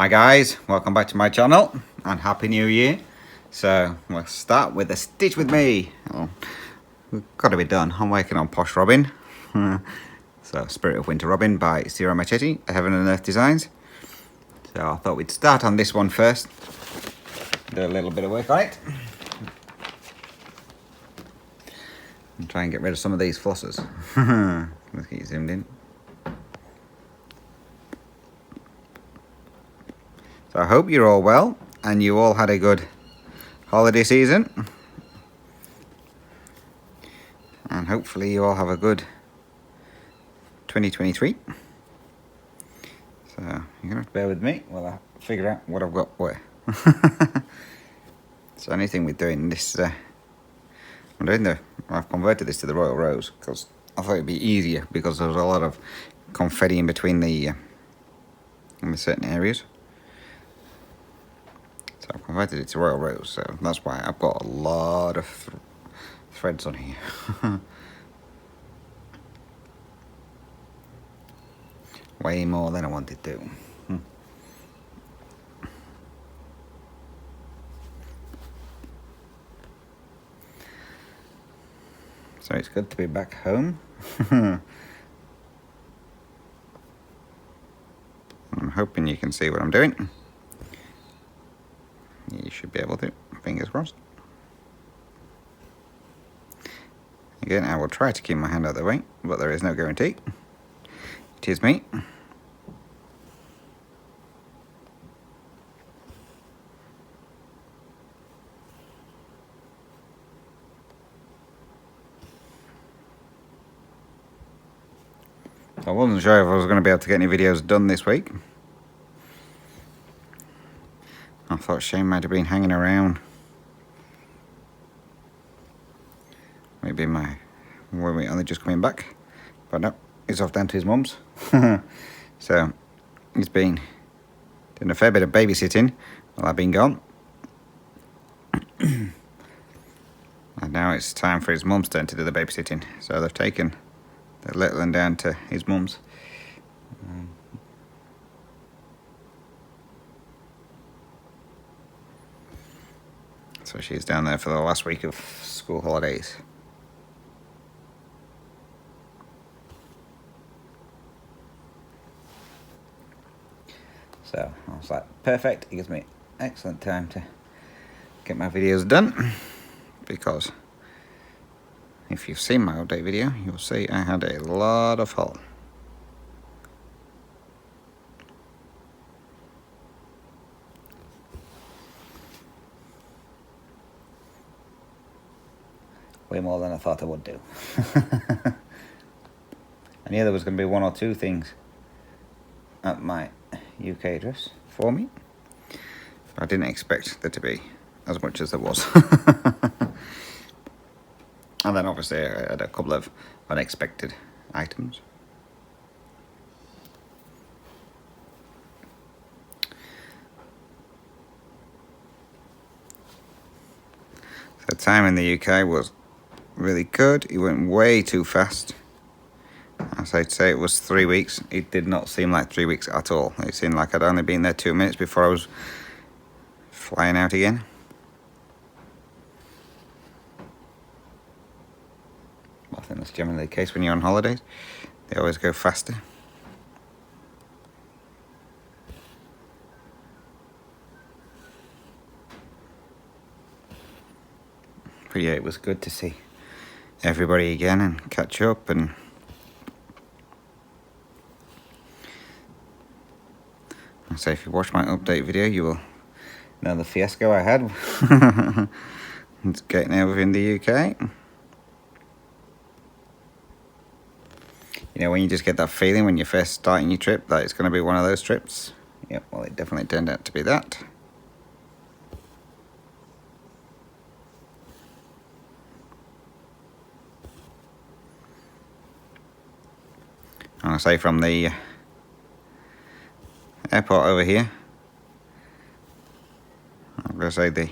Hi guys, welcome back to my channel and Happy New Year. So we'll start with a stitch with me. We've got to be done. I'm working on Posh Robin. So Spirit of Winter Robin by Ciro Marchetti, Heaven and Earth Designs. So I thought we'd start on this one first. Do a little bit of work on it. And try and get rid of some of these flossers. Let's get you zoomed in. So I hope you're all well and you all had a good holiday season. And hopefully you all have a good 2023. So you're going to have to bear with me while I figure out what I've got where. So anything we're doing this, I've converted this to the Royal Rose because I thought it'd be easier because there's a lot of confetti in between in the certain areas. So I've converted it to Royal Rose, so that's why I've got a lot of threads on here. Way more than I wanted to. So it's good to be back home. I'm hoping you can see what I'm doing. You should be able to, fingers crossed. Again, I will try to keep my hand out of the way, but there is no guarantee. It is me. I wasn't sure if I was going to be able to get any videos done this week. I thought Shane might have been hanging around. Maybe when we only just coming back. But no, he's off down to his mum's. So he's been doing a fair bit of babysitting while I've been gone. And now it's time for his mum's turn to do the babysitting. So they've taken the little one down to his mum's. So she's down there for the last week of school holidays. So I was like, perfect, it gives me excellent time to get my videos done, because if you've seen my update video, you'll see I had a lot of haul. Way more than I thought I would do. I knew there was going to be one or two things at my UK address for me. I didn't expect there to be as much as there was. And then obviously I had a couple of unexpected items. The time in the UK was really good. It went way too fast. As I'd say, it was 3 weeks. It did not seem like 3 weeks at all. It seemed like I'd only been there 2 minutes before I was flying out again. I think that's generally the case when you're on holidays. They always go faster. But yeah, it was good to see everybody again and catch up. And so if you watch my update video, you will know the fiasco I had getting over in the UK. You know, when you just get that feeling when you're first starting your trip that it's going to be one of those trips. Yep, well, it definitely turned out to be that. And I say from the airport over here, I'm going to say the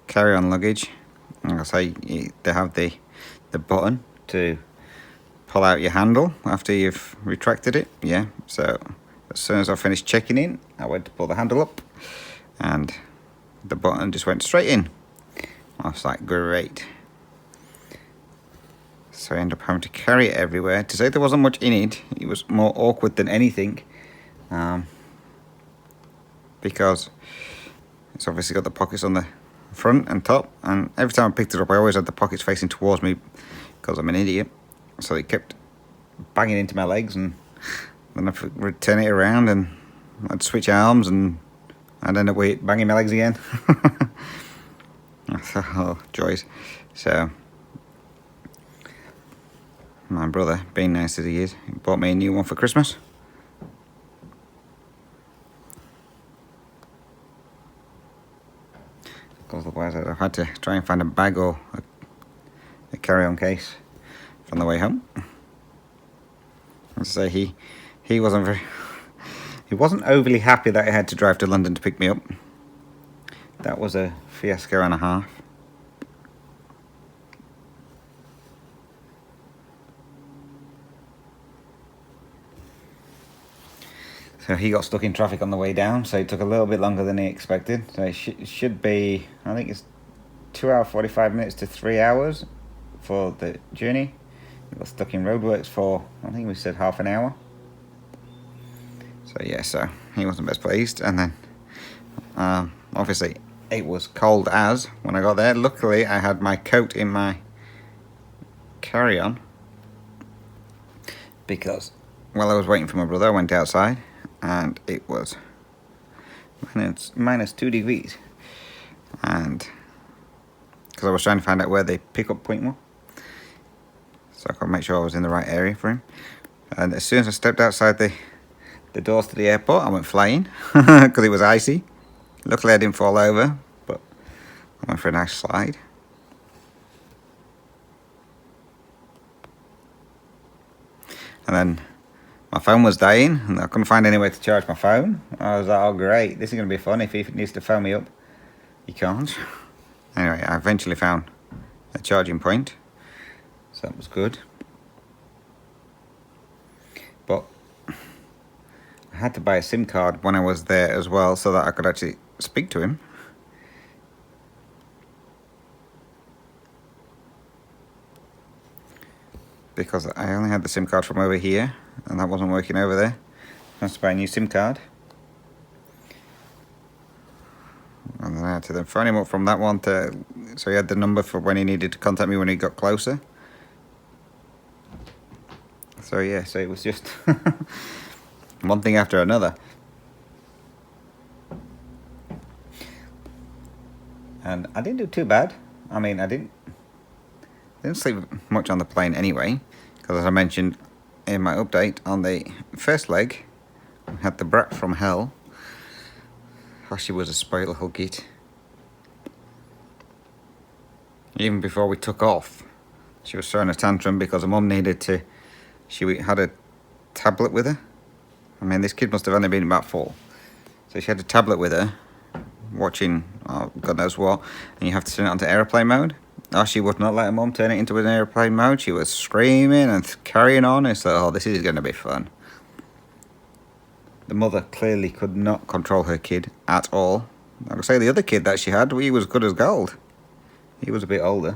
carry-on luggage, I'm going to say they have the button to pull out your handle after you've retracted it. Yeah, so as soon as I finished checking in, I went to pull the handle up and the button just went straight in. I was like, great. So I ended up having to carry it everywhere. To say there wasn't much in it, it was more awkward than anything. Because it's obviously got the pockets on the front and top, and every time I picked it up I always had the pockets facing towards me because I'm an idiot. So it kept banging into my legs, and then I'd turn it around and I'd switch arms and I'd end up with it banging my legs again. Oh, joys. So my brother, being nice as he is, bought me a new one for Christmas. Because otherwise I'd have had to try and find a bag or a carry-on case from the way home. As I say, he wasn't overly happy that I had to drive to London to pick me up. That was a fiasco and a half. So he got stuck in traffic on the way down, so it took a little bit longer than he expected. So it should be, I think it's 2 hours 45 minutes to 3 hours for the journey. He got stuck in roadworks for, I think we said half an hour. So yeah, so he wasn't best pleased. And then obviously it was cold as when I got there. Luckily I had my coat in my carry-on, because while I was waiting for my brother I went outside and it was minus 2 degrees, and because I was trying to find out where the pickup point was, so I could make sure I was in the right area for him. And as soon as I stepped outside the doors to the airport, I went flying because it was icy. Luckily I didn't fall over, but I went for a nice slide. And then my phone was dying and I couldn't find any way to charge my phone. I was like, oh great, this is going to be fun. If he needs to phone me up, he can't. Anyway, I eventually found a charging point, so that was good. But I had to buy a SIM card when I was there as well, so that I could actually speak to him. Because I only had the SIM card from over here, and that wasn't working over there. I had to buy a new SIM card. And then I had to then phone him up from that one so he had the number for when he needed to contact me when he got closer. So yeah, so it was just one thing after another. And I didn't do too bad. I mean, I didn't sleep much on the plane anyway, because as I mentioned in my update, on the first leg I had the brat from hell. She was a spoiler little git. Even before we took off, she was throwing a tantrum because her mum needed to, she had a tablet with her. I mean, this kid must have only been about 4. So she had a tablet with her, watching, oh, God knows what, and you have to turn it onto airplane mode. Oh, she would not let her mum turn it into an airplane mode. She was screaming and carrying on. It's like, oh, this is going to be fun. The mother clearly could not control her kid at all. I would say the other kid that she had, he was good as gold. He was a bit older,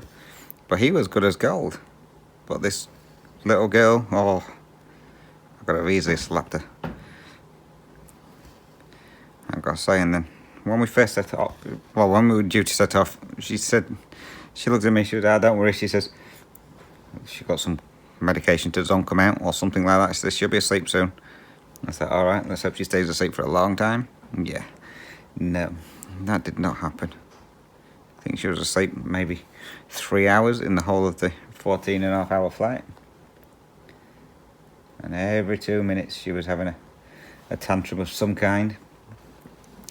but he was good as gold. But this little girl, oh, I could have easily slapped her. I've got to say, and then when we first set off, well, when we were due to set off, she said, she looked at me, she said, don't worry, she says, she got some medication to don't come out or something like that. She says, she'll be asleep soon. I thought, alright, let's hope she stays asleep for a long time. Yeah, no, that did not happen. I think she was asleep maybe 3 hours in the whole of the 14.5-hour flight. And every 2 minutes she was having a tantrum of some kind.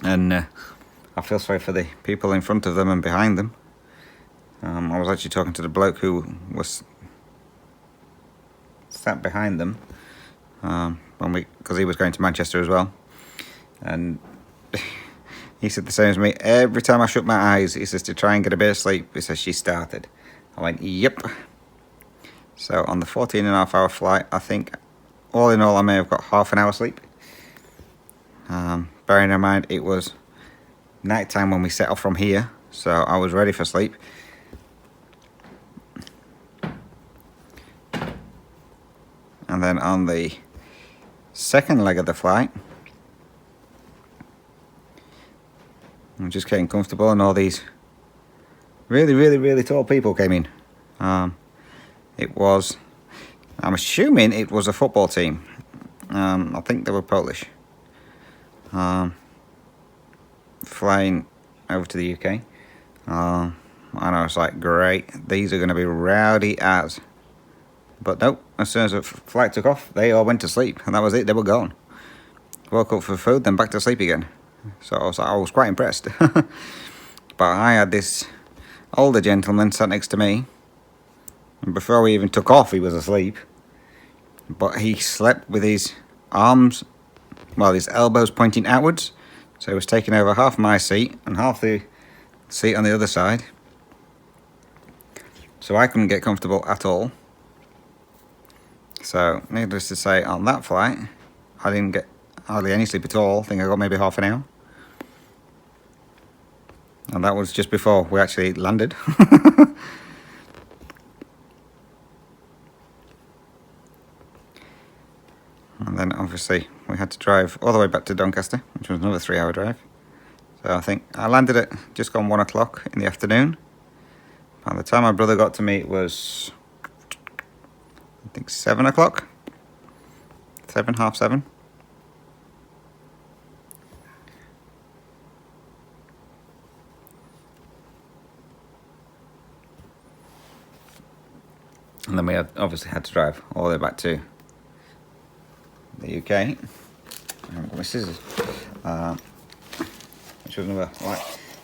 And I feel sorry for the people in front of them and behind them. I was actually talking to the bloke who was sat behind them, because he was going to Manchester as well, and he said the same as me. Every time I shut my eyes, he says, to try and get a bit of sleep, he says, she started. I went, yep. So on the 14.5-hour flight, I think all in all I may have got half an hour sleep. bearing in mind it was night time when we set off from here, so I was ready for sleep. And then on the second leg of the flight, I'm just getting comfortable, and all these really tall people came in. It was, I'm assuming it was a football team. I think they were Polish. Flying over to the UK. And I was like, great, these are going to be rowdy as. But nope, as soon as the flight took off, they all went to sleep, and that was it, they were gone. Woke up for food, then back to sleep again. So I was quite impressed. But I had this older gentleman sat next to me, and before we even took off, he was asleep. But he slept with his arms, well, his elbows pointing outwards. So he was taking over half my seat and half the seat on the other side. So I couldn't get comfortable at all. So, needless to say, on that flight, I didn't get hardly any sleep at all. I think I got maybe half an hour. And that was just before we actually landed. And then obviously we had to drive all the way back to Doncaster, which was another 3-hour drive. So I think I landed at just gone 1 o'clock in the afternoon. By the time my brother got to me, it was, I think, 7 o'clock. 7, half 7. And then we obviously had to drive all the way back to the UK. I haven't got my scissors. Which was another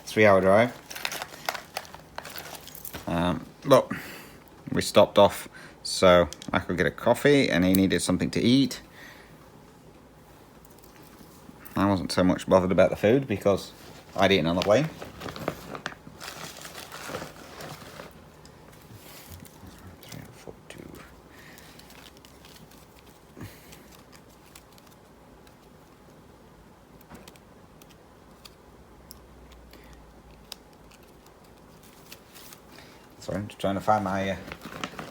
3-hour drive. But we stopped off so I could get a coffee, and he needed something to eat. I wasn't so much bothered about the food because I'd eaten on the plane. Sorry, I'm just trying to find my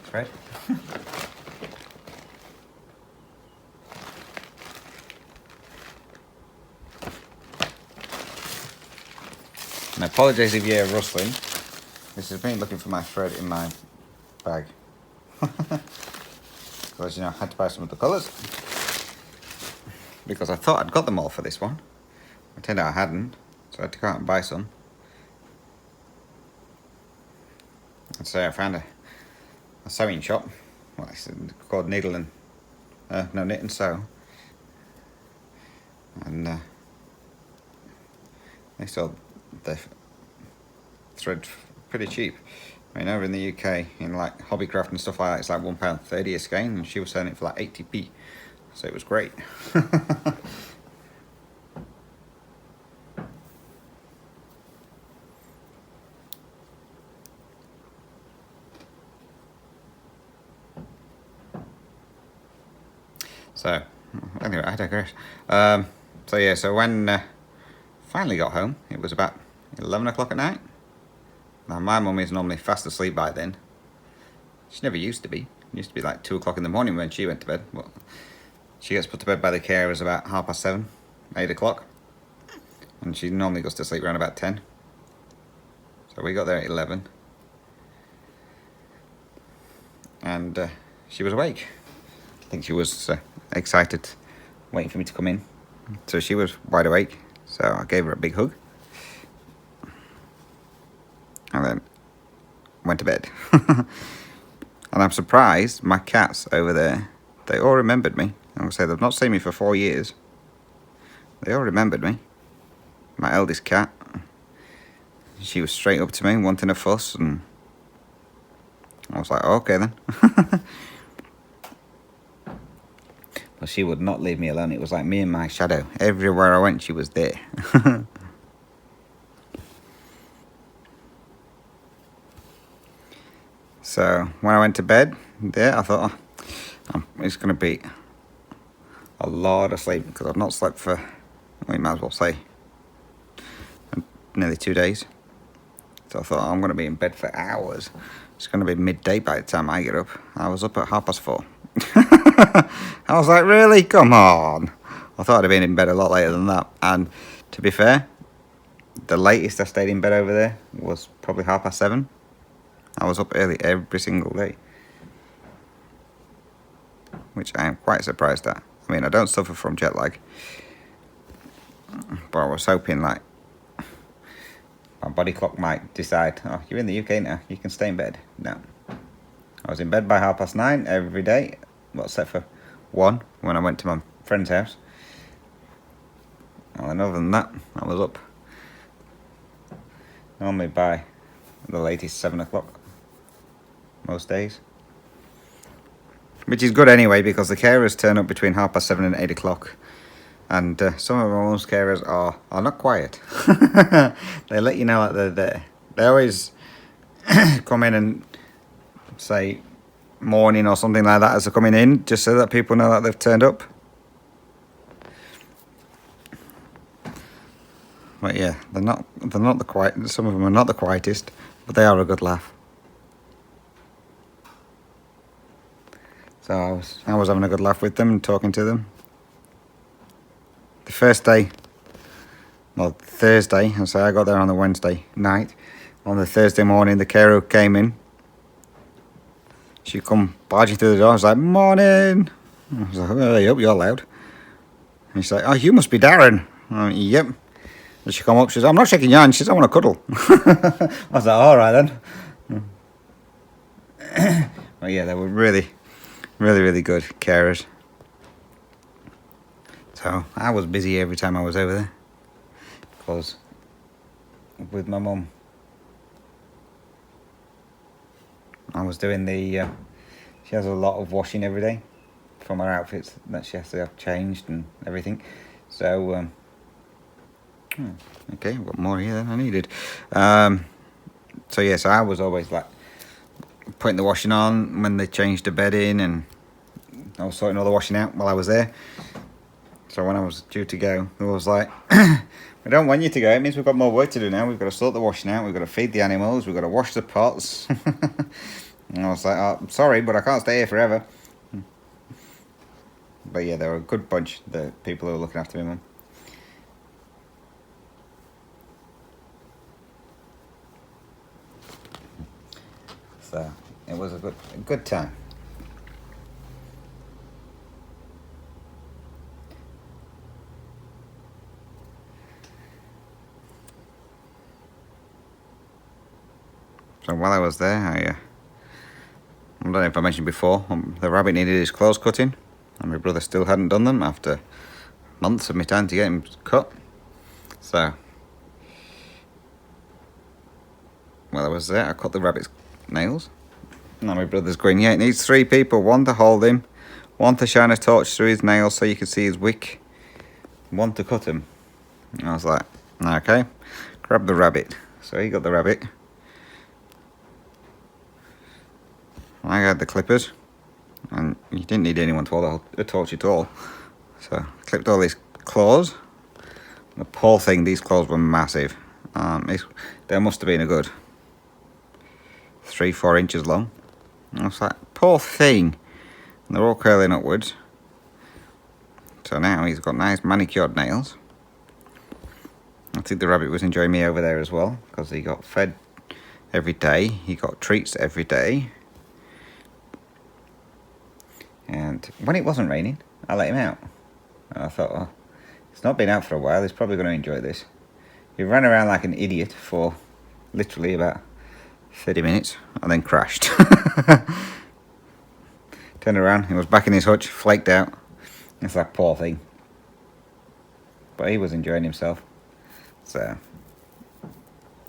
thread. And I apologise if you hear rustling. This is me looking for my thread in my bag. Because, you know, I had to buy some of the colours. Because I thought I'd got them all for this one. It turned out I hadn't, so I had to go out and buy some. And so I found a sewing shop. Well, it's called Knit and Sew. And they sold the thread pretty cheap. I mean, over in the UK, in like Hobbycraft and stuff like that, it's like £1.30 a skein, and she was selling it for like 80p. So it was great. So, anyway, I digress. So yeah, so when finally got home, it was about 11 o'clock at night. Now, my mum is normally fast asleep by then. She never used to be. It used to be like 2 o'clock in the morning when she went to bed. Well, she gets put to bed by the carers about 7:30, 8 o'clock. And she normally goes to sleep around about 10. So we got there at 11. And she was awake. I think she was excited, waiting for me to come in. So she was wide awake. So I gave her a big hug. And then went to bed. And I'm surprised my cats over there, they all remembered me. I would say they've not seen me for 4 years. They all remembered me. My eldest cat, she was straight up to me wanting a fuss, and I was like, oh, okay then. But she would not leave me alone. It was like me and my shadow. Everywhere I went, she was there. So when I went to bed there, I thought, it's going to be a lot of sleep, because I've not slept for we might as well say, nearly 2 days. So I thought, I'm going to be in bed for hours. It's going to be midday by the time I get up. I was up at 4:30. I was like, really? Come on. I thought I'd have been in bed a lot later than that. And to be fair, the latest I stayed in bed over there was probably 7:30. I was up early every single day, which I am quite surprised at. I mean, I don't suffer from jet lag, but I was hoping like my body clock might decide, oh, you're in the UK now, you can stay in bed. No. I was in bed by 9:30 every day, well, except for one when I went to my friend's house. And other than that, I was up normally by the latest 7 o'clock most days. Which is good anyway, because the carers turn up between 7:30 and 8 o'clock. And some of our mum's carers are not quiet. They let you know that they're there. They always come in and say morning or something like that as they're coming in, just so that people know that they've turned up. But yeah, they're not the quiet. Some of them are not the quietest, but they are a good laugh. So I was having a good laugh with them and talking to them. The first day, well, Thursday, and so I got there on the Wednesday night. On the Thursday morning, the carer came in. She come barging through the door. I was like, morning. I was like, oh, you're loud. And she's like, oh, you must be Darren. I went, yep. And she come up, she says, I'm not shaking your hand. She says, I want to cuddle. I was like, all right then. Well, yeah, they were really, really good carers. So I was busy every time I was over there, because with my mum, I was doing the, she has a lot of washing every day from her outfits that she has to have changed and everything. So, okay, I've got more here than I needed. So yeah, so I was always like putting the washing on when they changed the bed in, and I was sorting all the washing out while I was there. So when I was due to go, it was like, we don't want you to go. It means we've got more work to do now. We've got to sort the washing out. We've got to feed the animals. We've got to wash the pots. And I was like, oh, I'm sorry, but I can't stay here forever. But yeah, they were a good bunch, the people who were looking after me, mum. So it was a good time. So while I was there, I don't know if I mentioned before, the rabbit needed his claws cutting, and my brother still hadn't done them after months of me trying to get him cut. So while I was there, I cut the rabbit's nails. Now my brother's going, yeah, it needs 3 people, 1 to hold him, 1 to shine a torch through his nails so you can see his wick, 1 to cut him. And I was like, okay, grab the rabbit. So he got the rabbit. I had the clippers, and you didn't need anyone to hold a torch at all. So I clipped all these claws. The poor thing, these claws were massive. They must have been a good 3-4 inches long. And I was like, poor thing. And they're all curling upwards. So now he's got nice manicured nails. I think the rabbit was enjoying me over there as well, because he got fed every day. He got treats every day. And when it wasn't raining, I let him out. And I thought, well, he's not been out for a while, he's probably going to enjoy this. He ran around like an idiot for literally about 30 minutes and then crashed. Turned around, he was back in his hutch, flaked out. It's like, poor thing. But he was enjoying himself. So,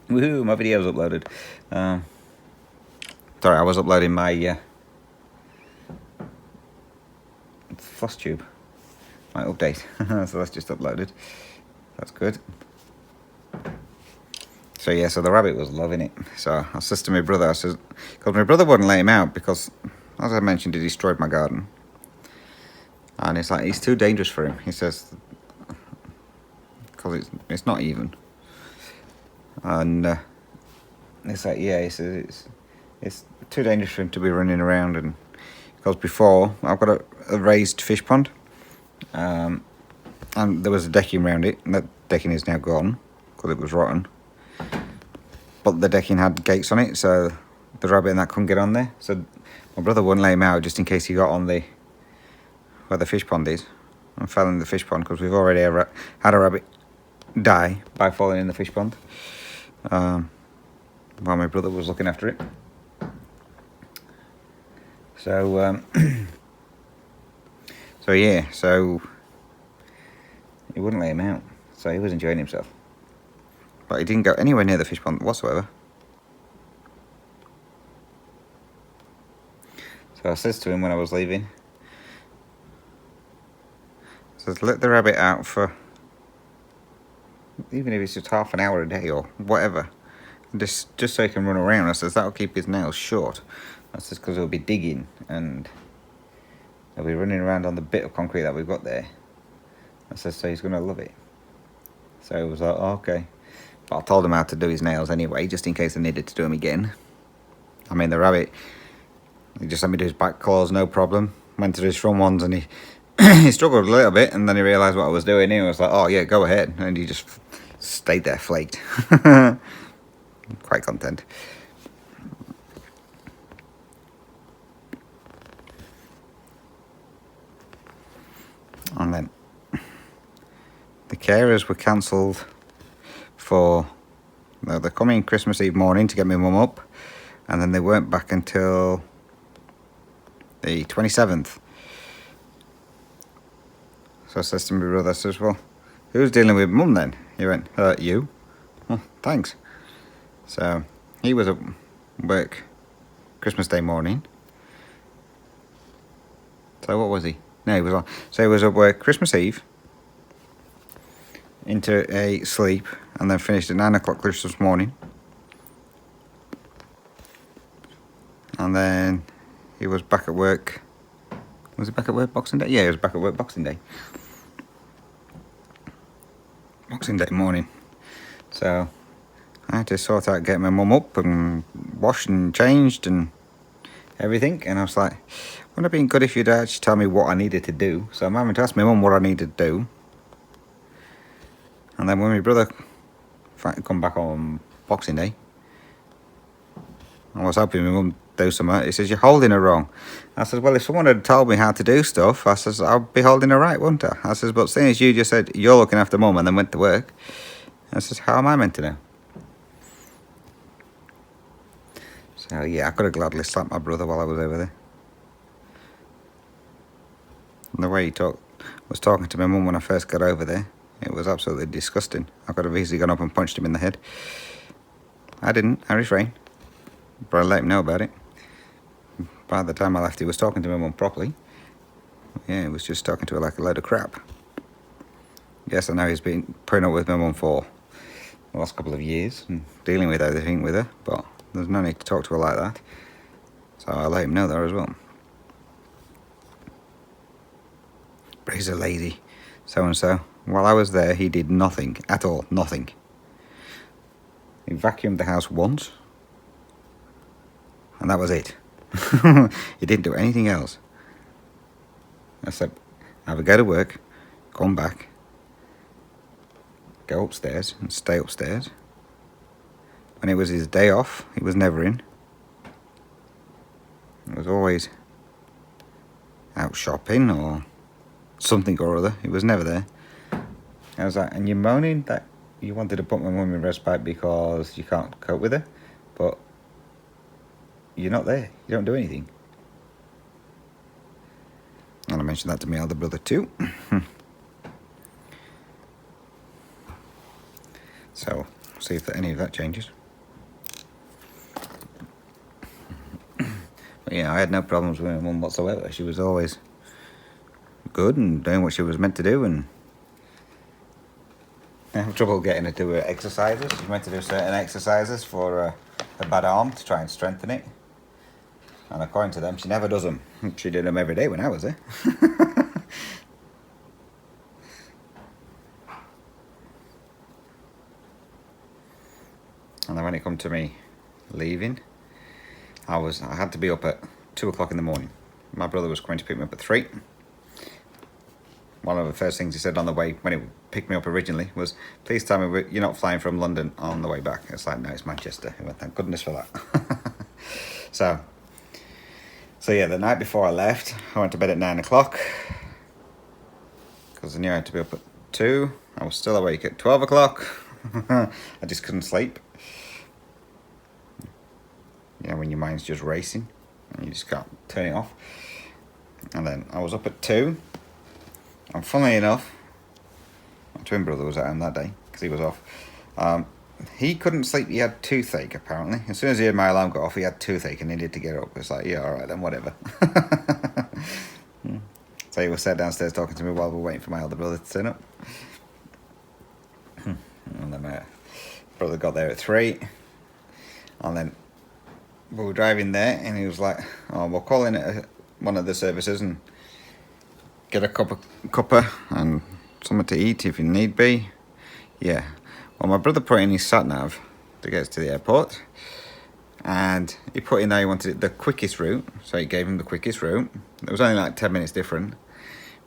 woohoo, my video's uploaded. Sorry, I was uploading my floss tube, my update. So that's just uploaded. That's good. So yeah, so the rabbit was loving it. So I said to my brother, I said, because my brother wouldn't let him out because, as I mentioned, he destroyed my garden. And it's like, he's too dangerous for him. He says, because it's not even. And it's like, yeah, it's too dangerous for him to be running around. And because before I've got a raised fish pond, and there was a decking around it, and that decking is now gone because it was rotten. But the decking had gates on it, so the rabbit and that couldn't get on there. So my brother wouldn't let him out just in case he got on where the fish pond is and fell in the fish pond, because we've already had a rabbit die by falling in the fish pond while my brother was looking after it. So so yeah, so he wouldn't let him out, so he was enjoying himself, but he didn't go anywhere near the fish pond whatsoever. So I says to him when I was leaving, I says, let the rabbit out for, even if it's just half an hour a day or whatever, just so he can run around. I says, that'll keep his nails short. That's just because he'll be digging and he'll be running around on the bit of concrete that we've got there. I says, so he's going to love it. So he was like, oh, okay. But I told him how to do his nails anyway, just in case I needed to do them again. I mean, the rabbit, he just let me do his back claws, no problem. Went to do his front ones, and he he struggled a little bit, and then he realised what I was doing. He was like, oh yeah, go ahead. And he just stayed there flaked. Quite content. And then the carers were cancelled for the coming Christmas Eve morning to get my mum up, and then they weren't back until the 27th. So I says to my brother, I says, well, who's dealing with mum then? He went, you. Well, thanks. So he was at work Christmas Day morning. So what was he? No, he was on. So he was at work Christmas Eve, into a sleep, and then finished at 9 o'clock Christmas morning. And then he was back at work. Was he back at work Boxing Day? Yeah, he was back at work Boxing Day. Boxing Day morning. So I had to sort out getting my mum up and washed and changed and everything. And I was like, wouldn't it have been good if you'd actually tell me what I needed to do? So I'm having to ask my mum what I needed to do. And then when my brother come back on Boxing Day, I was helping my mum do something. He says, you're holding her wrong. I said, well, if someone had told me how to do stuff, I says, I'd be holding her right, wouldn't I? I says, but seeing as you just said you're looking after mum and then went to work, I says, how am I meant to know? So yeah, I could have gladly slapped my brother while I was over there. And the way he was talking to my mum when I first got over there, it was absolutely disgusting. I could have easily gone up and punched him in the head. I didn't. I refrained. But I let him know about it. By the time I left, he was talking to my mum properly. Yeah, he was just talking to her like a load of crap. Yes, I know he's been putting up with my mum for the last couple of years and dealing with everything with her, but there's no need to talk to her like that. So I let him know there as well. But he's a lazy so-and-so. While I was there, he did nothing at all. Nothing. He vacuumed the house once, and that was it. He didn't do anything else. I said, I would go to work, come back, go upstairs and stay upstairs. When it was his day off, he was never in. He was always out shopping or something or other. He was never there. I was like, and you're moaning that you wanted to put my mum in respite because you can't cope with her, but you're not there. You don't do anything. And I mentioned that to my elder brother too. So, see if any of that changes. But yeah, I had no problems with my mum whatsoever. She was always good and doing what she was meant to do, and I have trouble getting her to do her exercises. She's meant to do certain exercises for her bad arm to try and strengthen it. And according to them, she never does them. She did them every day when I was there. And then when it come to me leaving, I had to be up at 2 o'clock in the morning. My brother was coming to pick me up at 3. One of the first things he said on the way when he picked me up originally was, "Please tell me you're not flying from London on the way back." It's like, no, it's Manchester. He went, thank goodness for that. so yeah, the night before I left, I went to bed at 9 o'clock because I knew I had to be up at 2. I was still awake at 12 o'clock. I just couldn't sleep. You know, when your mind's just racing and you just can't turn it off. And then I was up at 2. And funnily enough, my twin brother was at home that day because he was off. He couldn't sleep. He had toothache, apparently. As soon as he heard my alarm go off, he had toothache and needed to get up. It's like, yeah, all right then, whatever. So he was sat downstairs talking to me while we were waiting for my elder brother to turn up. And then my brother got there at 3. And then we were driving there and he was like, "Oh, we'll call in at one of the services and get a cuppa and something to eat if you need be." Yeah. Well, my brother put in his sat-nav to get us to the airport. And he put in there he wanted the quickest route. So he gave him the quickest route. It was only like 10 minutes different.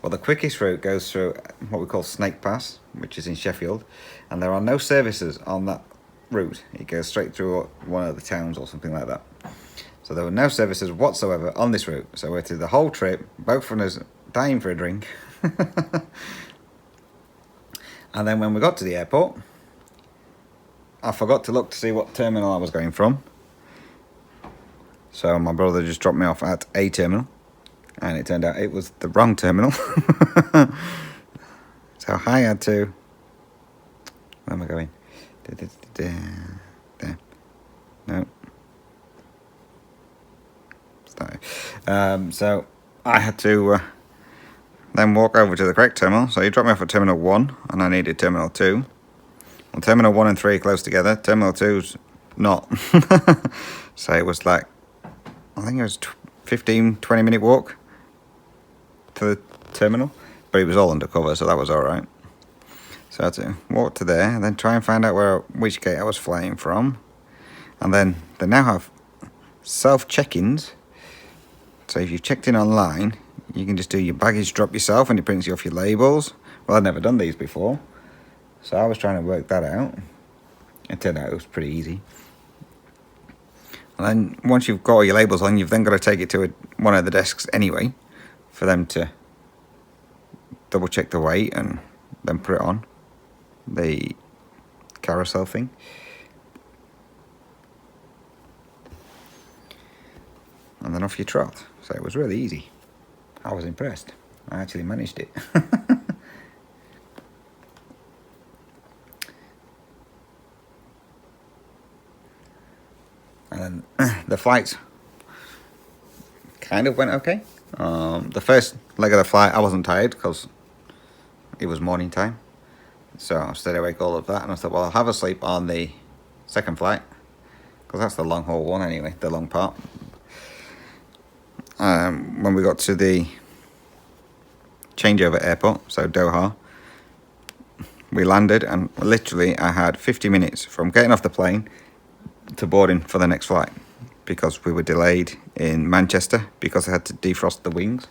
Well, the quickest route goes through what we call Snake Pass, which is in Sheffield. And there are no services on that route. It goes straight through one of the towns or something like that. So there were no services whatsoever on this route. So we waited the whole trip, both of us dying for a drink. And then when we got to the airport, I forgot to look to see what terminal I was going from. So my brother just dropped me off at a terminal. And it turned out it was the wrong terminal. So I had to... Where am I going? There. No. So I had to then walk over to the correct terminal. So he dropped me off at Terminal 1 and I needed Terminal 2. Well, Terminal 1 and 3 are close together. Terminal 2's not. So it was like, I think it was 15-20 minute walk to the terminal. But it was all undercover, so that was alright. So I had to walk to there and then try and find out which gate I was flying from. And then they now have self-check-ins. So if you've checked in online, you can just do your baggage drop yourself and it prints you off your labels. Well, I'd never done these before. So I was trying to work that out. It turned out it was pretty easy. And then once you've got all your labels on, you've then got to take it to one of the desks anyway for them to double check the weight and then put it on the carousel thing. And then off you trot. So it was really easy. I was impressed. I actually managed it. And then the flights kind of went okay. The first leg of the flight, I wasn't tired because it was morning time. So I stayed awake all of that. And I thought, well, I'll have a sleep on the second flight because that's the long haul one anyway, the long part. When we got to the changeover airport, so Doha, we landed and literally I had 50 minutes from getting off the plane to boarding for the next flight because we were delayed in Manchester because I had to defrost the wings.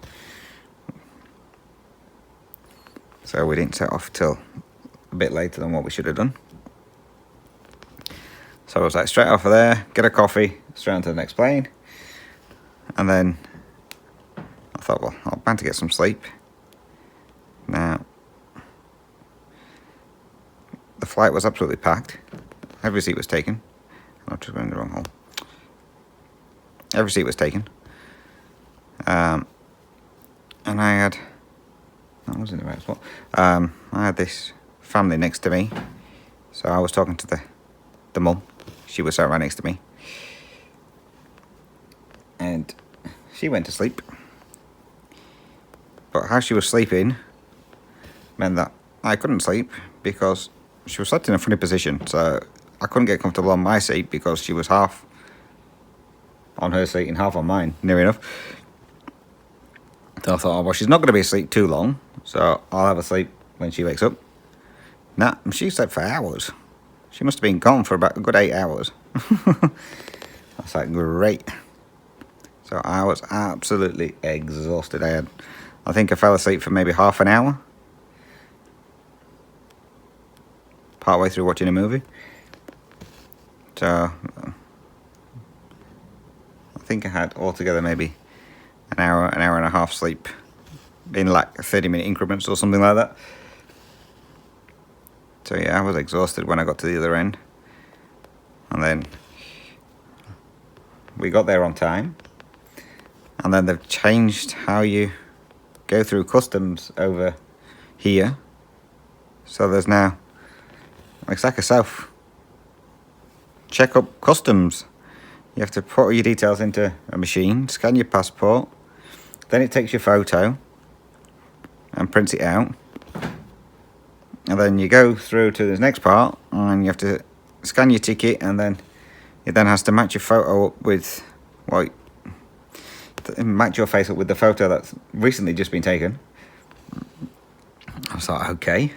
So we didn't set off till a bit later than what we should have done. So I was like straight off of there, get a coffee, straight on to the next plane. And then I thought, well, I'm bound to get some sleep. Now, the flight was absolutely packed. Every seat was taken. I'm just going in the wrong hole. Every seat was taken. And I had... I was in the right spot. I had this family next to me. So I was talking to the mum. She was sat right next to me. And she went to sleep. But how she was sleeping meant that I couldn't sleep because she was sat in a funny position. So I couldn't get comfortable on my seat because she was half on her seat and half on mine, near enough. So I thought, oh, well, she's not going to be asleep too long, so I'll have a sleep when she wakes up. Nah, she slept for hours. She must have been gone for about a good 8 hours. That's like great. So I was absolutely exhausted. I think I fell asleep for maybe half an hour. Partway through watching a movie. So I think I had altogether maybe an hour and a half sleep in like 30-minute increments or something like that. So yeah, I was exhausted when I got to the other end. And then we got there on time. And then they've changed how you go through customs over here. So there's now, it's like a self check-up customs. You have to put all your details into a machine, scan your passport, then it takes your photo and prints it out. And then you go through to the next part and you have to scan your ticket, and then it then has to match your photo up with, well, match your face up with the photo that's recently just been taken. I was like, okay.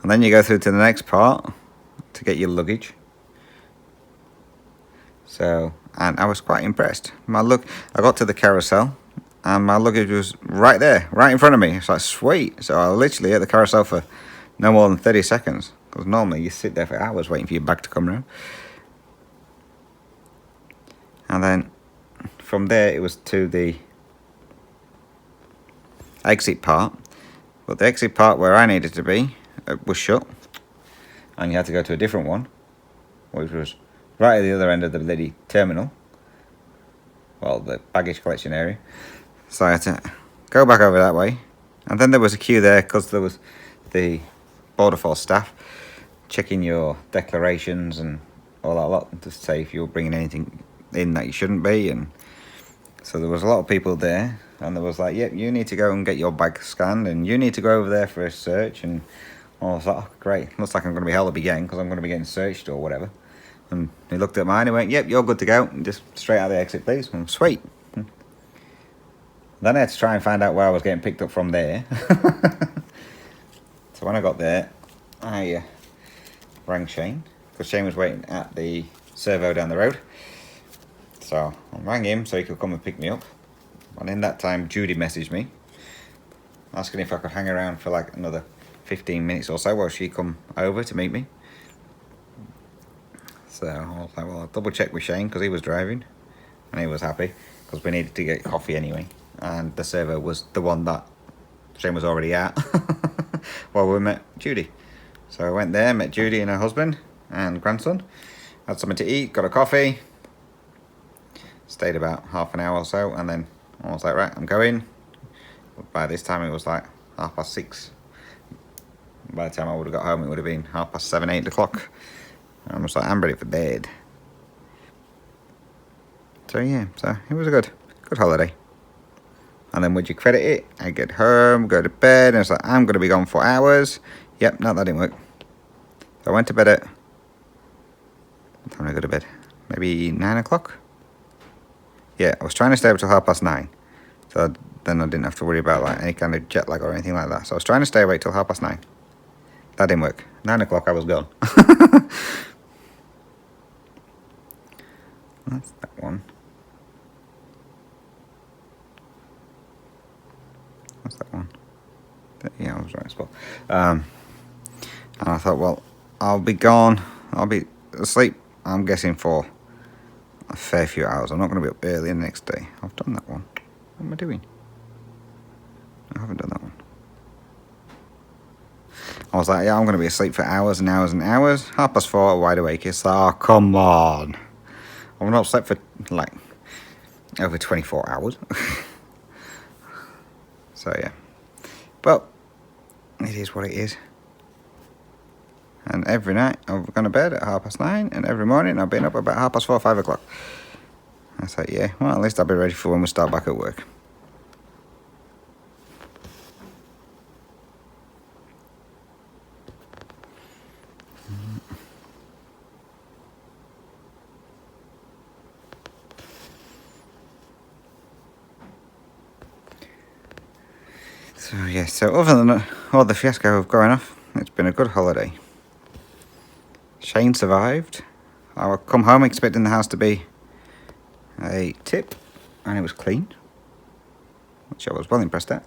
And then you go through to the next part to get your luggage. So, and I was quite impressed. I got to the carousel and my luggage was right there, right in front of me. It's like, sweet. So I literally at the carousel for no more than 30 seconds. Because normally you sit there for hours waiting for your bag to come around. And then from there it was to the exit part. But the exit part where I needed to be was shut. And you had to go to a different one, which was right at the other end of the bloody terminal. Well, the baggage collection area. So I had to go back over that way. And then there was a queue there because there was the Border Force staff checking your declarations and all that lot to say if you were bringing anything in that you shouldn't be. And so there was a lot of people there. And there was like, yep, you need to go and get your bag scanned. And you need to go over there for a search. And I was like, oh, great. Looks like I'm going to be held up again because I'm going to be getting searched or whatever. And he looked at mine and went, yep, you're good to go. And just straight out the exit, please. And sweet. Then I had to try and find out where I was getting picked up from there. So when I got there, I rang Shane. Because Shane was waiting at the servo down the road. So I rang him so he could come and pick me up. And in that time, Judy messaged me. Asking if I could hang around for like another 15 minutes or so while she come over to meet me. So I was like, well, I'll double check with Shane because he was driving and he was happy because we needed to get coffee anyway. And the servo was the one that Shane was already at while we met Judy. So I went there, met Judy and her husband and grandson, had something to eat, got a coffee, stayed about half an hour or so, and then I was like, right, I'm going. By this time it was like 6:30. By the time I would have got home it would have been 7:30, 8 o'clock. I was like, I'm ready for bed. So yeah, so it was a good holiday. And then would you credit it? I get home, go to bed, and it's like, I'm going to be gone for hours. Yep, no, that didn't work. So I went to bed at, what time did I go to bed? Maybe 9 o'clock? Yeah, I was trying to stay up till 9:30. So then I didn't have to worry about like any kind of jet lag or anything like that. So I was trying to stay awake till 9:30. That didn't work. 9 o'clock I was gone. That's that one. What's that one? Yeah, I was right spot. And I thought, well, I'll be gone. I'll be asleep, I'm guessing, for a fair few hours. I'm not going to be up early the next day. I've done that one. What am I doing? I haven't done that one. I was like, yeah, I'm going to be asleep for hours and hours and hours. 4:30, wide awake. It's like, oh, come on. I've not slept for, like, over 24 hours. So, yeah. Well, it is what it is. And every night I've gone to bed at 9:30, and every morning I've been up about 4:30, 5 o'clock. I thought, yeah, well, at least I'll be ready for when we start back at work. So, yeah, so other than all the fiasco of going off, it's been a good holiday. Shane survived. I would come home expecting the house to be a tip, and it was clean, which I was well impressed at.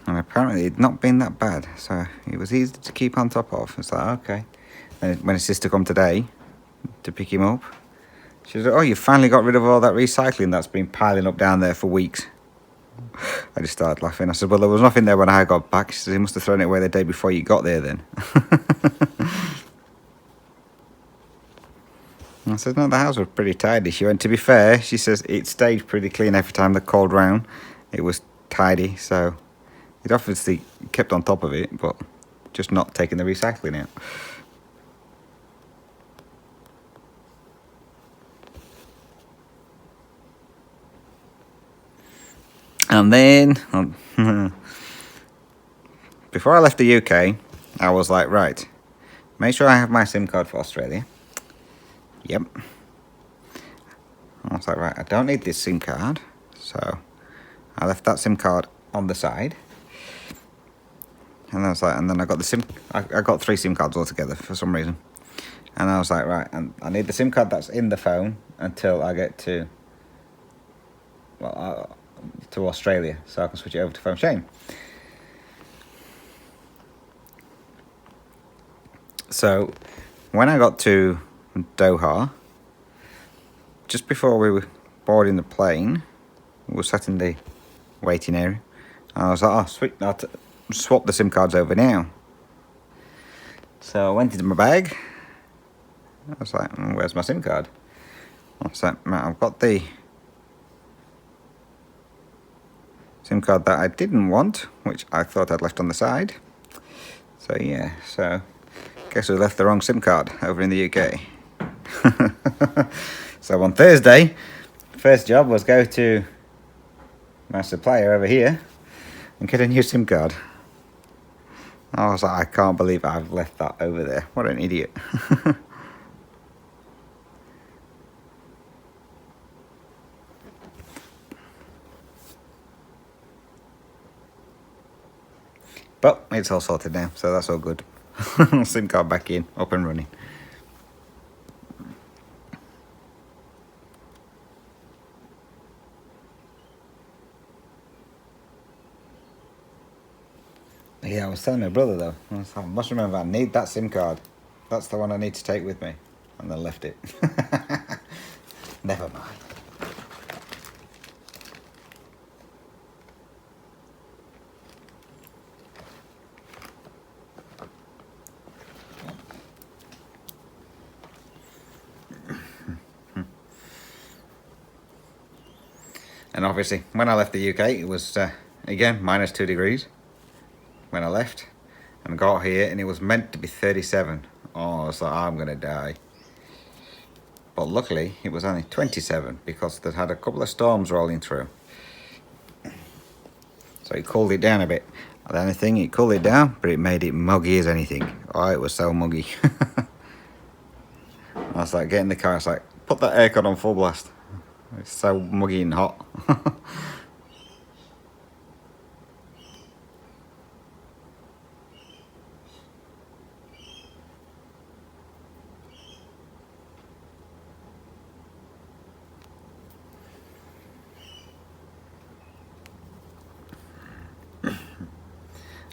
And apparently it'd not been that bad, so it was easy to keep on top of. It's like, okay. And when his sister come today to pick him up, she said, oh, you finally got rid of all that recycling that's been piling up down there for weeks. I just started laughing. I said, well, there was nothing there when I got back. She said, you must have thrown it away the day before you got there then. I said, no, the house was pretty tidy. She went, to be fair, she says, it stayed pretty clean every time they called round. It was tidy, so it obviously kept on top of it, but just not taking the recycling out. And then, before I left the UK, I was like, right, make sure I have my SIM card for Australia. Yep. I was like, right, I don't need this SIM card. So I left that SIM card on the side. And I was like, and then I got the SIM, I got 3 SIM cards altogether for some reason. And I was like, right, and I need the SIM card that's in the phone until I get to, well, to Australia, so I can switch it over to Phone Shane. So when I got to Doha, just before we were boarding the plane, we were sat in the waiting area. And I was like, oh, sweet, I'll swap the SIM cards over now. So I went into my bag. I was like, where's my SIM card? I was like, I've got the SIM card that I didn't want, which I thought I'd left on the side. So yeah, so guess we left the wrong SIM card over in the UK. So on Thursday, first job was go to my supplier over here and get a new SIM card. I was like, I can't believe I've left that over there. What an idiot. But it's all sorted now, so that's all good. SIM card back in, up and running. Yeah, I was telling my brother though, I must remember I need that SIM card. That's the one I need to take with me. And then left it. Never mind. And obviously, when I left the UK, it was, again, -2 degrees when I left. And got here, and it was meant to be 37. Oh, I was like, I'm going to die. But luckily, it was only 27, because they'd had a couple of storms rolling through. So it cooled it down a bit. The only thing, it cooled it down, but it made it muggy as anything. Oh, it was so muggy. I was like, get in the car, I was like, put that aircon on full blast. It's so muggy and hot.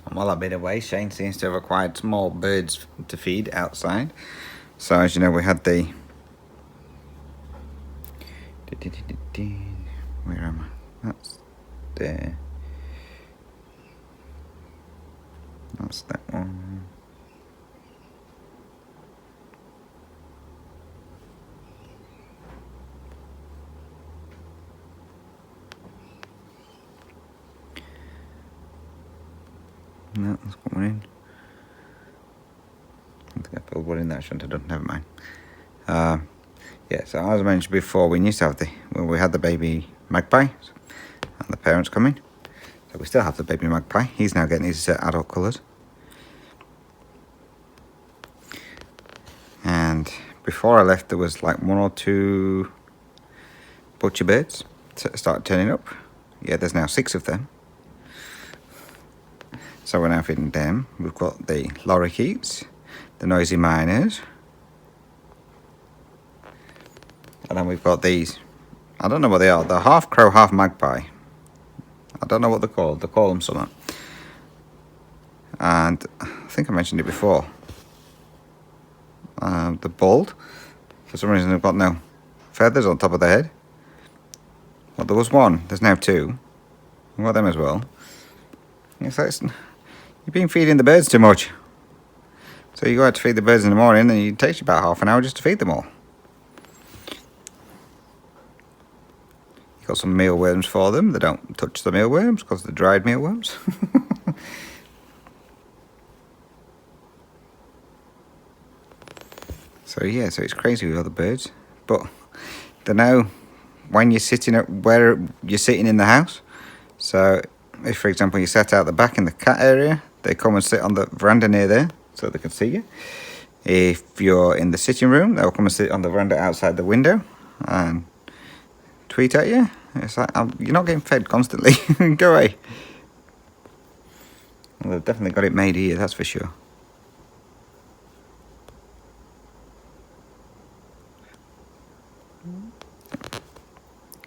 And while I've been away, Shane seems to have acquired small birds to feed outside. So as you know, we had the... Where am I? That's there. That's that one. No, that's got one in. I think I filled one in there, I shouldn't have done, never mind. Yeah, so as I mentioned before, we used to have we had the baby magpie, and the parents coming. So we still have the baby magpie. He's now getting his adult colours. And before I left, there was like 1 or 2 butcher birds. started turning up. Yeah, there's now 6 of them. So we're now feeding them. We've got the lorikeets, the noisy miners, and then we've got these. I don't know what they are. They're half crow, half magpie. I don't know what they're called. They call them something. And I think I mentioned it before. The bald. For some reason, they've got no feathers on top of their head. Well, there was one. There's now 2. We've got them as well. It's like, you've been feeding the birds too much. So you go out to feed the birds in the morning, and it takes you about half an hour just to feed them all. You've got some mealworms for them. They don't touch the mealworms because they're dried mealworms. So yeah, so it's crazy with other birds. But they know when you're sitting at where you're sitting in the house. So if, for example, you set out the back in the cat area, they come and sit on the veranda near there so they can see you. If you're in the sitting room, they'll come and sit on the veranda outside the window and tweet at you. It's like, you're not getting fed constantly. Go away. Well, they've definitely got it made here, that's for sure.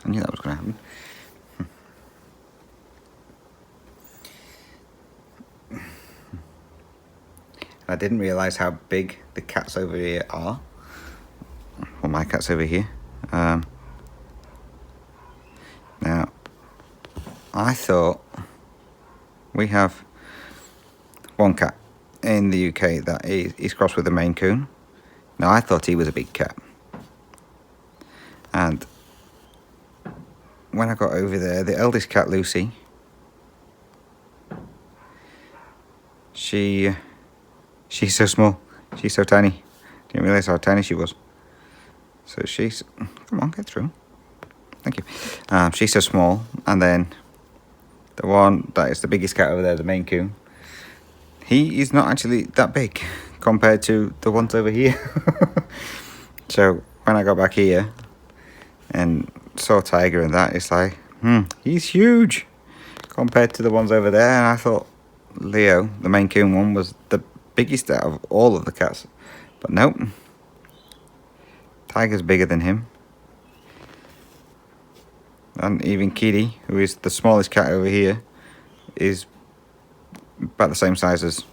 I knew that was going to happen. I didn't realise how big the cats over here are. Well, my cat's over here. Now, I thought we have one cat in the UK that is crossed with a Maine Coon. Now, I thought he was a big cat. And when I got over there, the eldest cat, Lucy, she's so small. She's so tiny. Didn't realise how tiny she was. So she's... Come on, get through. Thank you. She's so small. And then the one that is the biggest cat over there, the Maine Coon, he is not actually that big compared to the ones over here. So when I got back here and saw Tiger and that, it's like, he's huge compared to the ones over there. And I thought Leo, the Maine Coon one, was the biggest out of all of the cats. But nope. Tiger's bigger than him. And even Kitty, who is the smallest cat over here, is about the same size as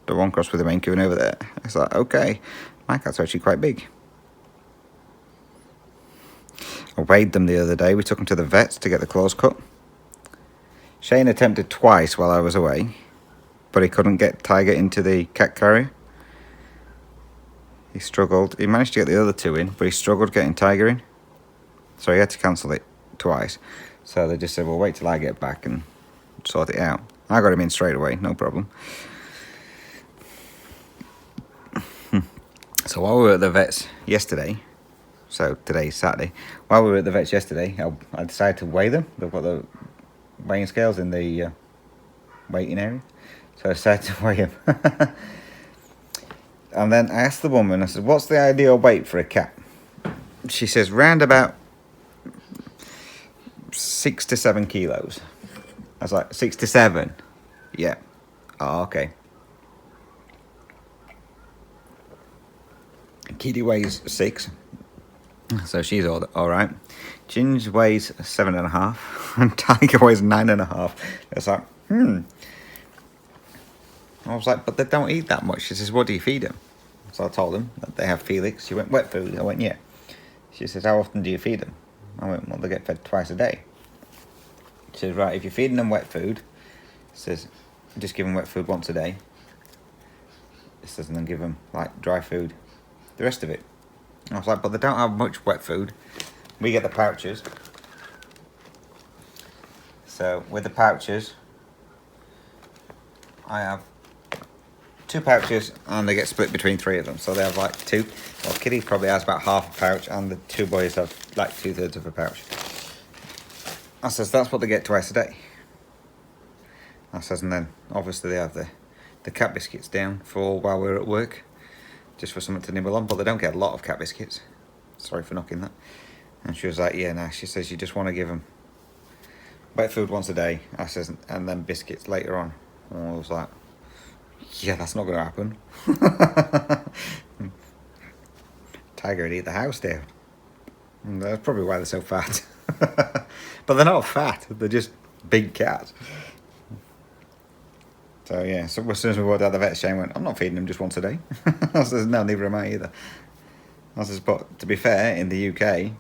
the one crossed with the Maine Coon over there. It's like, okay, my cats are actually quite big. I weighed them the other day. We took them to the vets to get the claws cut. Shane attempted twice while I was away, but he couldn't get Tiger into the cat carrier. He struggled. He managed to get the other 2 in, but he struggled getting Tiger in. So he had to cancel it twice. So they just said, well, wait till I get back and sort it out. I got him in straight away, no problem. So while we were at the vets yesterday, so today's Saturday, while we were at the vets yesterday, I decided to weigh them. They've got the weighing scales in the waiting area. So I decided to weigh them. And then I asked the woman, I said, what's the ideal weight for a cat? She says, round about 6 to 7 kilos. I was like, 6 to 7? Yeah. Oh, okay. Kitty weighs 6. So she's all right. Ginge weighs 7.5. And Tiger weighs 9.5. It's like, I was like, but they don't eat that much. She says, what do you feed them? So I told them that they have Felix. She went, wet food? I went, yeah. She says, how often do you feed them? I went, well, they get fed twice a day. She says, right, if you're feeding them wet food, she says, just give them wet food once a day. She says, and then give them, like, dry food the rest of it. I was like, but they don't have much wet food. We get the pouches. So, with the pouches, I have 2 pouches, and they get split between 3 of them. So they have like 2. Well, Kitty probably has about half a pouch, and the 2 boys have like 2/3 of a pouch. I says, that's what they get twice a day. I says, and then obviously they have the cat biscuits down for while we're at work, just for something to nibble on, but they don't get a lot of cat biscuits. Sorry for knocking that. And she was like, yeah, nah. She says you just want to give them wet food once a day. I says, and then biscuits later on. And I was like, yeah, that's not going to happen. Tiger would eat the house down. And that's probably why they're so fat. But they're not fat. They're just big cats. So yeah, so as soon as we walked out the vet, Shane went, I'm not feeding them just once a day. I says, no, neither am I either. I says, but to be fair, in the UK,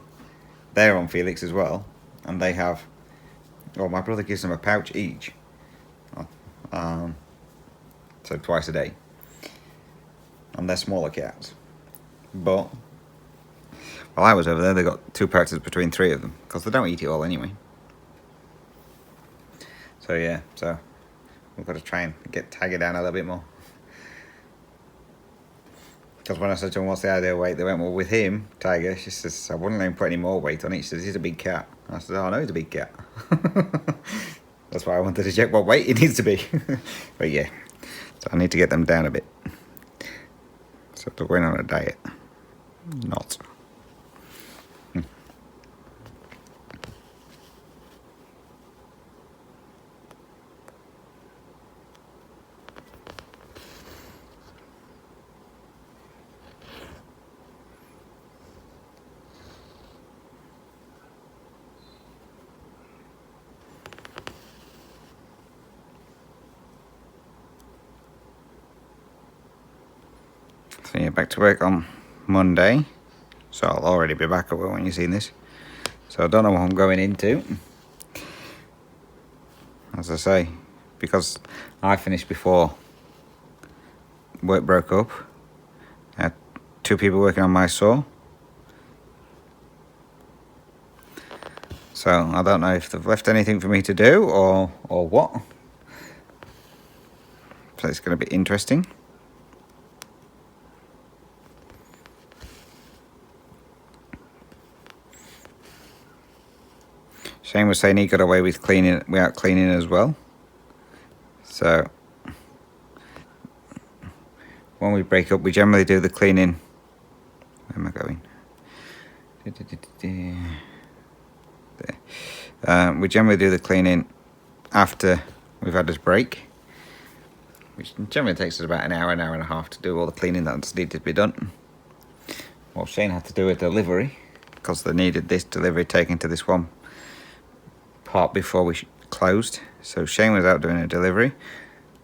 they're on Felix as well. And they have, well, my brother gives them a pouch each. So twice a day. And they're smaller cats. But while I was over there, they got 2 pouches between 3 of them. Because they don't eat it all anyway. So yeah, so we've got to try and get Tiger down a little bit more. Because when I said to him, what's the ideal weight? They went, well, with him, Tiger, she says, I wouldn't let him put any more weight on it. She says, he's a big cat. I said, oh, I know he's a big cat. That's why I wanted to check what weight he needs to be. But yeah, so I need to get them down a bit. So they're going on a diet. Not. So yeah, back to work on Monday. So I'll already be back at work when you've seen this. So I don't know what I'm going into. As I say, because I finished before work broke up. I had 2 people working on my saw. So I don't know if they've left anything for me to do or what. So it's going to be interesting. Shane was saying he got away with cleaning without cleaning as well. So when we break up, we generally do the cleaning. Where am I going? There. We generally do the cleaning after we've had this break, which generally takes us about an hour and a half to do all the cleaning that's needed to be done. Well, Shane had to do a delivery because they needed this delivery taken to this one part before we closed. So Shane was out doing a delivery,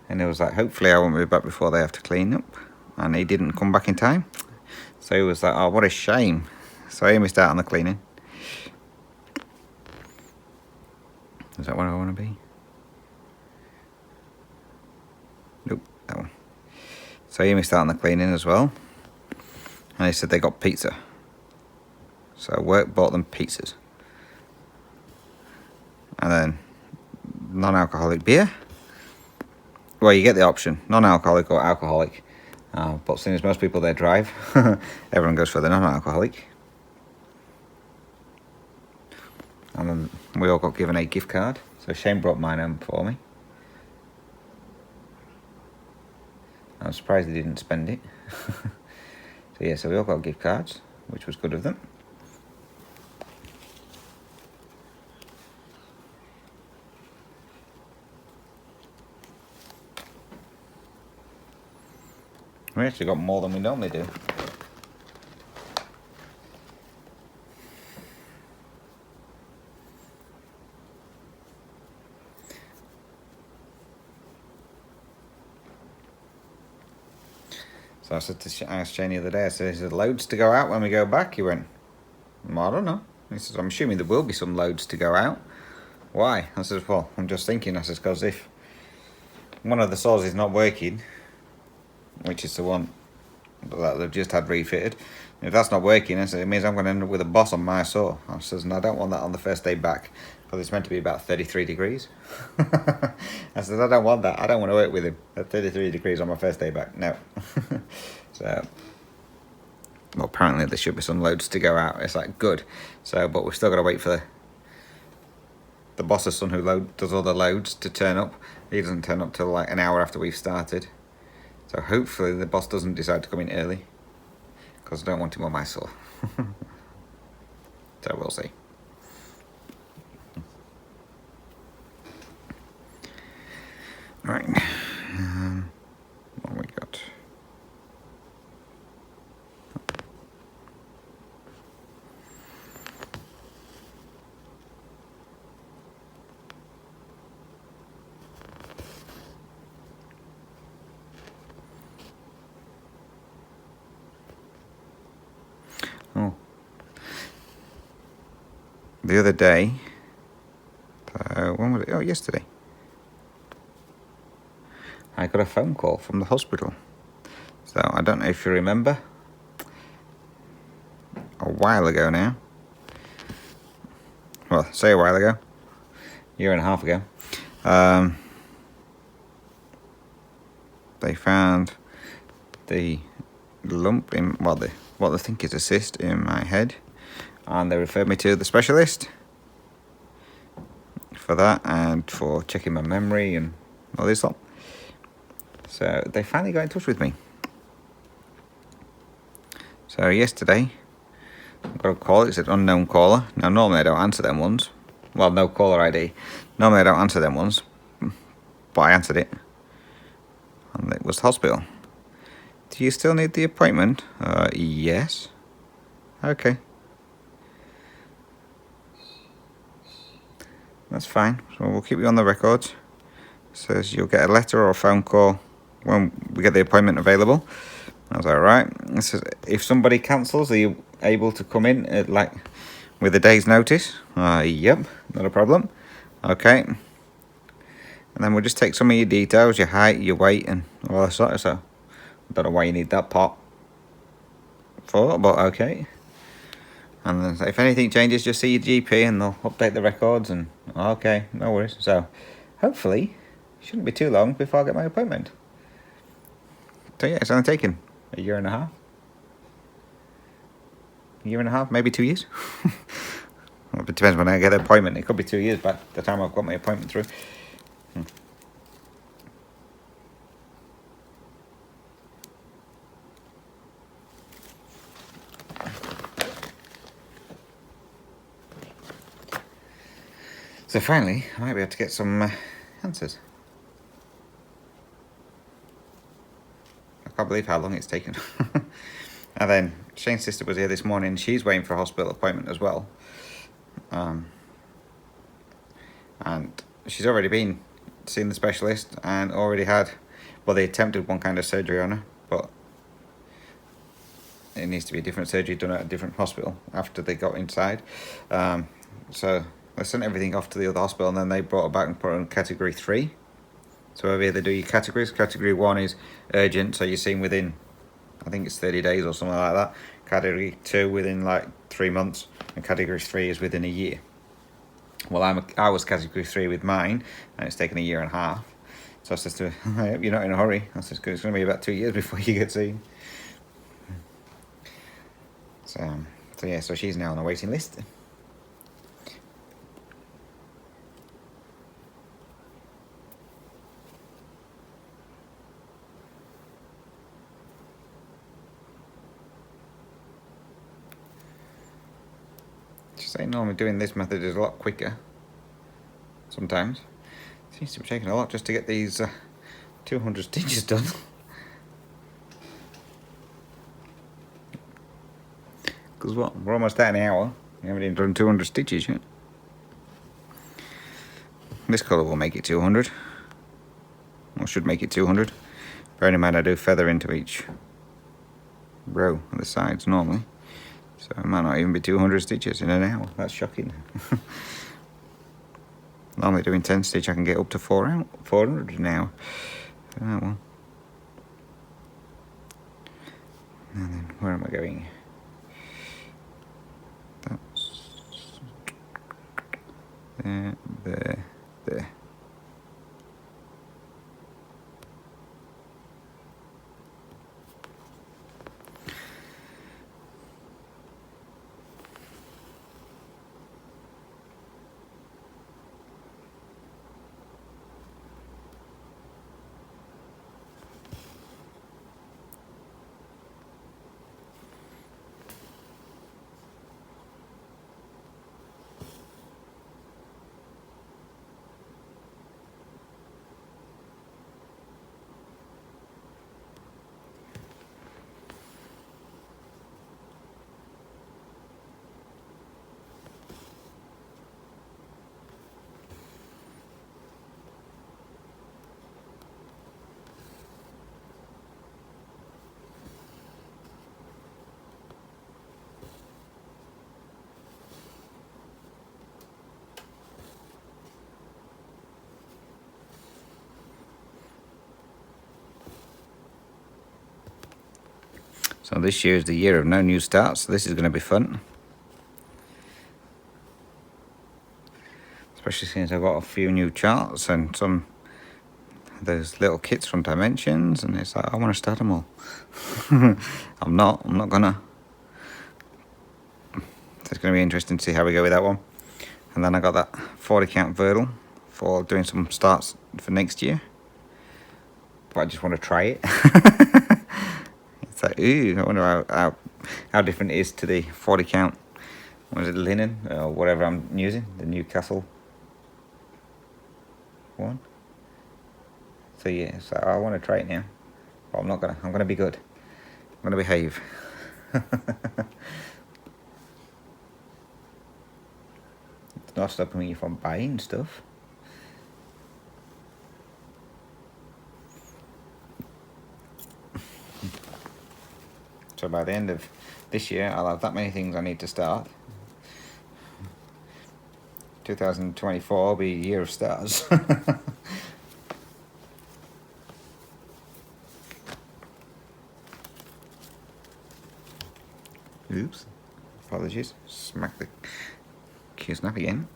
and it was like, hopefully I won't be back before they have to clean up, and he didn't come back in time. So he was like, oh, what a shame. So he missed out on the cleaning. Is that what I want to be? Nope, that one. So he missed out on the cleaning as well. And he said they got pizza. So work bought them pizzas. And then non-alcoholic beer. Well, you get the option, non-alcoholic or alcoholic. But seeing as most people there drive, everyone goes for the non-alcoholic. And then we all got given a gift card. So Shane brought mine home for me. I'm surprised he didn't spend it. So yeah, so we all got gift cards, which was good of them. We actually got more than we normally do. So I said to I asked Shane the other day, I said, is there loads to go out when we go back? He went, well, I don't know. He says, I'm assuming there will be some loads to go out. Why? I said, well, I'm just thinking. I said, because if one of the saws is not working, which is the one that they've just had refitted, if that's not working, I said, it means I'm going to end up with a boss on my saw. I says, and I don't want that on the first day back, because it's meant to be about 33 degrees. I said, I don't want that. I don't want to work with him at 33 degrees on my first day back. No. So, well, apparently there should be some loads to go out. It's like, good. So, but we've still got to wait for the boss's son who does all the loads to turn up. He doesn't turn up till like an hour after we've started. So hopefully the boss doesn't decide to come in early, because I don't want him on my saw. So we'll see. Right. What we got? Oh. The other day, when was it? Oh, yesterday. I got a phone call from the hospital. So I don't know if you remember. A while ago now. Well, say a while ago. Year and a half ago. They found the lump in, well, what they think is a cyst in my head, and they referred me to the specialist for that and for checking my memory and all this lot. So they finally got in touch with me. So yesterday I got a call. It said unknown caller. Now normally I don't answer them ones. Well, no caller ID. Normally I don't answer them ones, but I answered it, and it was the hospital. Do you still need the appointment? Yes. Okay. That's fine. So we'll keep you on the records. It says you'll get a letter or a phone call when we get the appointment available. I was like, right. It says if somebody cancels, are you able to come in at, like, with a day's notice? Yep, not a problem. Okay. And then we'll just take some of your details, your height, your weight, and all that sort of stuff. I don't know why you need that pot for, but okay. And then if anything changes, just see your GP and they'll update the records, and okay, no worries. So hopefully it shouldn't be too long before I get my appointment. So yeah, it's only taken a year and a half. A year and a half, maybe 2 years. Well, it depends when I get the appointment. It could be 2 years by the time I've got my appointment through. So finally, I might be able to get some answers. I can't believe how long it's taken. And then Shane's sister was here this morning. She's waiting for a hospital appointment as well. And she's already been seeing the specialist and already had, well, they attempted one kind of surgery on her, but it needs to be a different surgery done at a different hospital after they got inside. So they sent everything off to the other hospital, and then they brought her back and put her in category 3. So over here they do your categories. Category 1 is urgent, so you're seen within, I think it's 30 days or something like that. Category 2 within like 3 months, and category 3 is within a year. Well, I was category 3 with mine, and it's taken a year and a half. So I said to her, you're not in a hurry. I said, it's going to be about 2 years before you get seen. So yeah, so she's now on a waiting list. She's saying normally doing this method is a lot quicker. Sometimes. It seems to be taking a lot just to get these 200 stitches done. Because what? We're almost at an hour. We haven't even done 200 stitches yet. This colour will make it 200. Or should make it 200. Bearing in mind I do feather into each row on the sides normally. So it might not even be 200 stitches in an hour. That's shocking. Normally doing 10 stitch I can get up to 400 an hour. Oh well. And then where am I going? That's there. So this year is the year of no new starts, so this is going to be fun. Especially since I've got a few new charts and some those little kits from Dimensions, and it's like I want to start them all. I'm not gonna. So it's going to be interesting to see how we go with that one. And then I got that 40 count Verdal for doing some starts for next year. But I just want to try it. It's like, ooh, I wonder how different it is to the 40 count. What is it, linen or whatever I'm using, the Newcastle one. So yeah, so I want to try it now. But I'm gonna be good. I'm gonna behave. It's not stopping me from buying stuff. So by the end of this year, I'll have that many things I need to start. 2024 will be a year of stars. Oops, apologies. Smack the Q-snap again.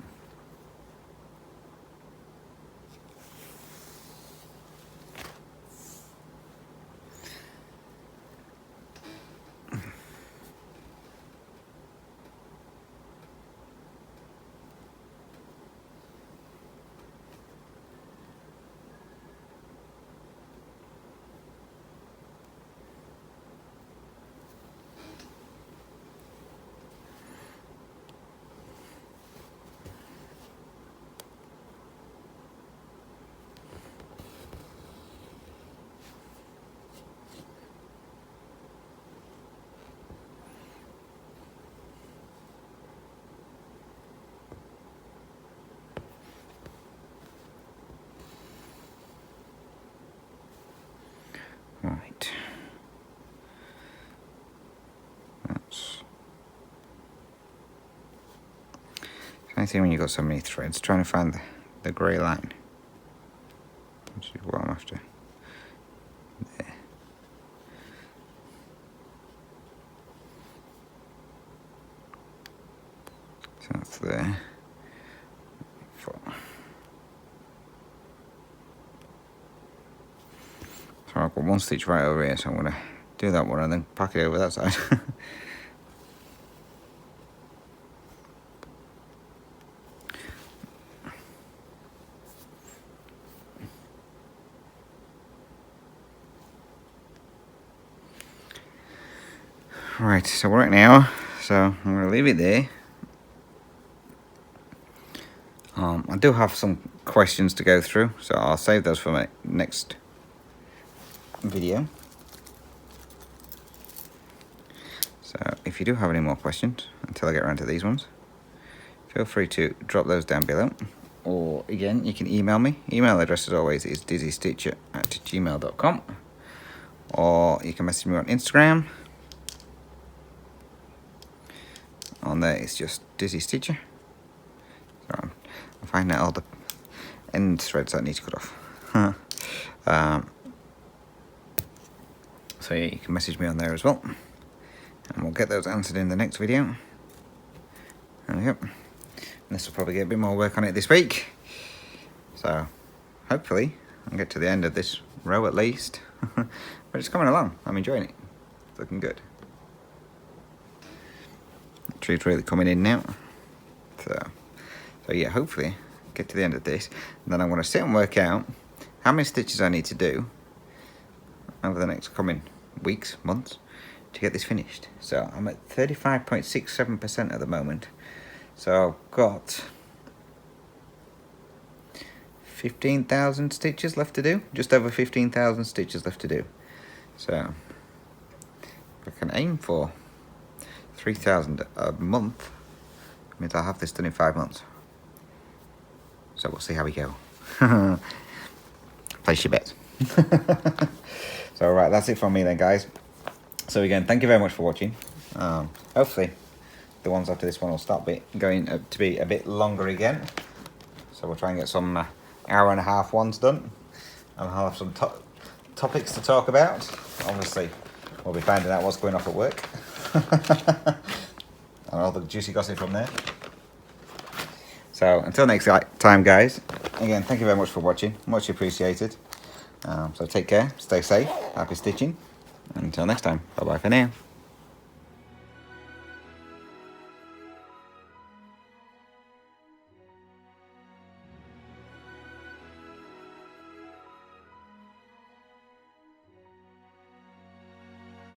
Right. That's I think when you've got so many threads, trying to find the grey line, which is what I'm after. There. So that's there. So I've got one stitch right over here, so I'm going to do that one and then pack it over that side. Right, so we're at an hour, so I'm going to leave it there. I do have some questions to go through, so I'll save those for my next video. So if you do have any more questions until I get around to these ones, feel free to drop those down below, or again you can email me. Email address as always is dizzystitcher@gmail.com, or you can message me on Instagram. On there it's just Dizzy Stitcher. So I'm finding out all the end threads that I need to cut off. So yeah, you can message me on there as well, and we'll get those answered in the next video. And yep, and this will probably get a bit more work on it this week. So hopefully I'll get to the end of this row at least. But it's coming along. I'm enjoying it. It's looking good. The tree's really coming in now. So yeah, hopefully get to the end of this, and then I'm going to sit and work out how many stitches I need to do over the next coming weeks, months, to get this finished. So I'm at 35.67% at the moment. So I've got 15,000 stitches left to do, just over 15,000 stitches left to do. So if I can aim for 3,000 a month, it means I'll have this done in 5 months. So we'll see how we go. Place your bets. So right, that's it from me then, guys. So again, thank you very much for watching. Hopefully the ones after this one will start going to be a bit longer again. So we'll try and get some hour-and-a-half ones done, and I'll have some topics to talk about. Obviously we'll be finding out what's going off at work. And all the juicy gossip from there. So until next time, guys, again, thank you very much for watching. Much appreciated. So take care, stay safe, happy stitching. Until next time, bye bye for now.